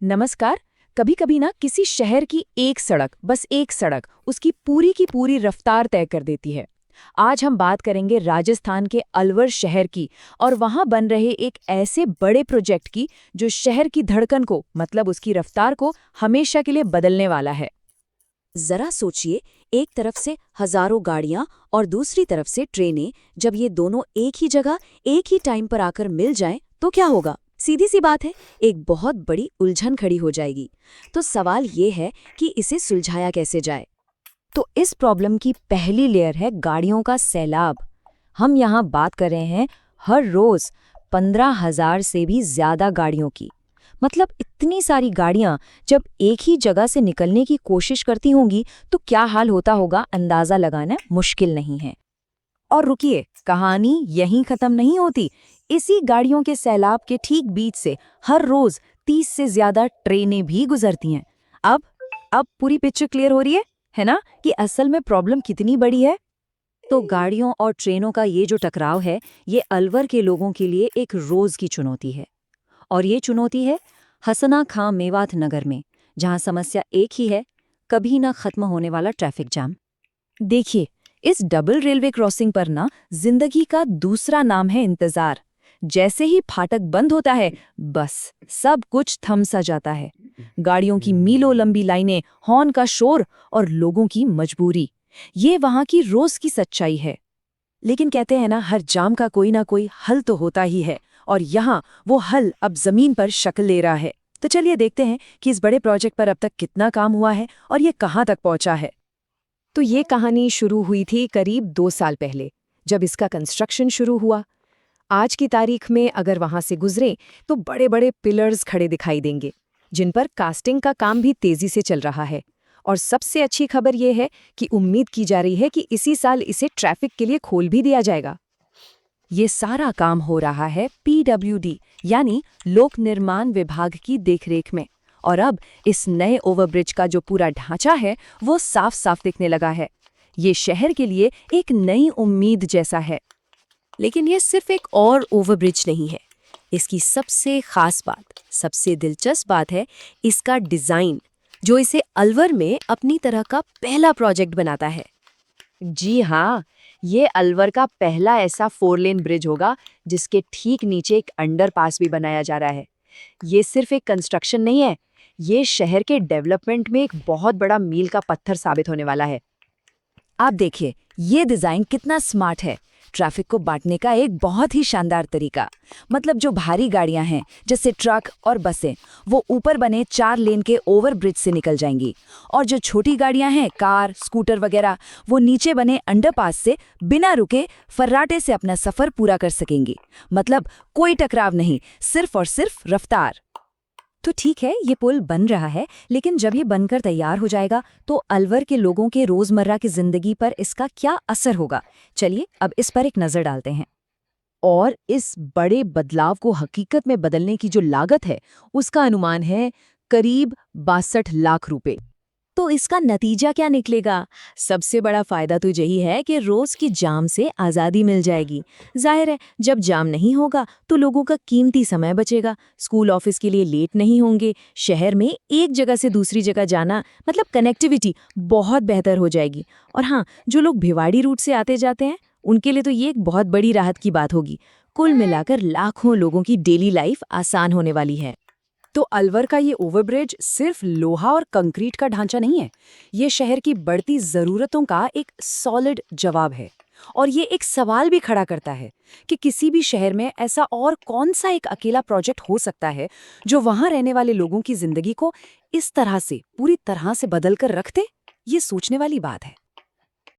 नमस्कार। कभी कभी ना किसी शहर की एक सड़क, बस एक सड़क, उसकी पूरी की पूरी रफ्तार तय कर देती है। आज हम बात करेंगे राजस्थान के अलवर शहर की और वहां बन रहे एक ऐसे बड़े प्रोजेक्ट की जो शहर की धड़कन को, मतलब उसकी रफ्तार को हमेशा के लिए बदलने वाला है। जरा सोचिए, एक तरफ से हजारों गाड़ियां और दूसरी तरफ से ट्रेनें, जब ये दोनों एक ही जगह एक ही टाइम पर आकर मिल जाएं तो क्या होगा? सीधी सी बात है, एक बहुत बड़ी उलझन खड़ी हो जाएगी। तो सवाल ये है कि इसे सुलझाया कैसे जाए। तो इस प्रॉब्लम की पहली लेयर है गाड़ियों का सैलाब। हम यहाँ बात कर रहे हैं हर रोज 15,000 से भी ज्यादा गाड़ियों की। मतलब इतनी सारी गाड़ियां जब एक ही जगह से निकलने की कोशिश करती होंगी तो क्या हाल होता होगा, अंदाजा लगाना मुश्किल नहीं है। और रुकिए, कहानी यहीं खत्म नहीं होती। इसी गाड़ियों के सैलाब के ठीक बीच से हर रोज 30 से ज्यादा ट्रेनें भी गुजरती हैं। अब पूरी पिक्चर क्लियर हो रही है ना, कि असल में प्रॉब्लम कितनी बड़ी है। तो गाड़ियों और ट्रेनों का ये जो टकराव है, ये अलवर के लोगों के लिए एक रोज की चुनौती है। और ये चुनौती है हसना खां मेवात नगर में, जहां समस्या एक ही है, कभी ना खत्म होने वाला ट्रैफिक जाम। देखिए, इस डबल रेलवे क्रॉसिंग पर ना जिंदगी का दूसरा नाम है इंतजार। जैसे ही फाटक बंद होता है, बस सब कुछ थम सा जाता है। गाड़ियों की मीलों लंबी लाइनें, हॉर्न का शोर और लोगों की मजबूरी, ये वहां की रोज की सच्चाई है। लेकिन कहते हैं ना, हर जाम का कोई ना कोई हल तो होता ही है, और यहाँ वो हल अब जमीन पर शक्ल ले रहा है। तो चलिए देखते हैं कि इस बड़े प्रोजेक्ट पर अब तक कितना काम हुआ है और ये कहाँ तक पहुंचा है। तो ये कहानी शुरू हुई थी करीब 2 साल पहले, जब इसका कंस्ट्रक्शन शुरू हुआ। आज की तारीख में अगर वहां से गुजरें तो बड़े बड़े पिलर्स खड़े दिखाई देंगे, जिन पर कास्टिंग का काम भी तेजी से चल रहा है। और सबसे अच्छी खबर यह है कि उम्मीद की जा रही है कि इसी साल इसे ट्रैफिक के लिए खोल भी दिया जाएगा। ये सारा काम हो रहा है PWD यानी लोक निर्माण विभाग की देखरेख में। और अब इस नए ओवरब्रिज का जो पूरा ढांचा है वो साफ साफ दिखने लगा है। ये शहर के लिए एक नई उम्मीद जैसा है। लेकिन ये सिर्फ एक और ओवरब्रिज नहीं है। इसकी सबसे खास बात, सबसे दिलचस्प बात है इसका डिजाइन, जो इसे अलवर में अपनी तरह का पहला प्रोजेक्ट बनाता है। जी हाँ, ये अलवर का पहला ऐसा 4 लेन ब्रिज होगा जिसके ठीक नीचे एक अंडरपास भी बनाया जा रहा है। ये सिर्फ एक कंस्ट्रक्शन नहीं है, ये शहर के डेवलपमेंट में एक बहुत बड़ा मील का पत्थर साबित होने वाला है। आप देखिए, ये डिजाइन कितना स्मार्ट है। ट्रैफिक को बांटने का एक बहुत ही शानदार तरीका। मतलब जो भारी गाड़ियां हैं जैसे ट्रक और बसें, वो ऊपर बने 4 लेन के ओवरब्रिज से निकल जाएंगी, और जो छोटी गाड़ियां हैं, कार, स्कूटर वगैरह, वो नीचे बने अंडरपास से बिना रुके फर्राटे से अपना सफर पूरा कर सकेंगी। मतलब कोई टकराव नहीं, सिर्फ और सिर्फ रफ्तार। तो ठीक है, ये पुल बन रहा है, लेकिन जब ये बनकर तैयार हो जाएगा तो अलवर के लोगों के रोजमर्रा की जिंदगी पर इसका क्या असर होगा? चलिए अब इस पर एक नजर डालते हैं। और इस बड़े बदलाव को हकीकत में बदलने की जो लागत है, उसका अनुमान है करीब 62 लाख रुपए। तो इसका नतीजा क्या निकलेगा? सबसे बड़ा फायदा तो यही है कि रोज की जाम से आज़ादी मिल जाएगी। जाहिर है, जब जाम नहीं होगा तो लोगों का कीमती समय बचेगा, स्कूल ऑफिस के लिए लेट नहीं होंगे, शहर में एक जगह से दूसरी जगह जाना, मतलब कनेक्टिविटी बहुत बेहतर हो जाएगी। और हाँ, जो लोग भिवाड़ी रूट से आते जाते हैं, उनके लिए तो ये एक बहुत बड़ी राहत की बात होगी। कुल मिलाकर लाखों लोगों की डेली लाइफ आसान होने वाली है। तो अलवर का ये ओवरब्रिज सिर्फ लोहा और कंक्रीट का ढांचा नहीं है, ये शहर की बढ़ती जरूरतों का एक सॉलिड जवाब है। और ये एक सवाल भी खड़ा करता है कि किसी भी शहर में ऐसा और कौन सा एक अकेला प्रोजेक्ट हो सकता है जो वहां रहने वाले लोगों की जिंदगी को इस तरह से पूरी तरह से बदल कर रख दे। ये सोचने वाली बात है।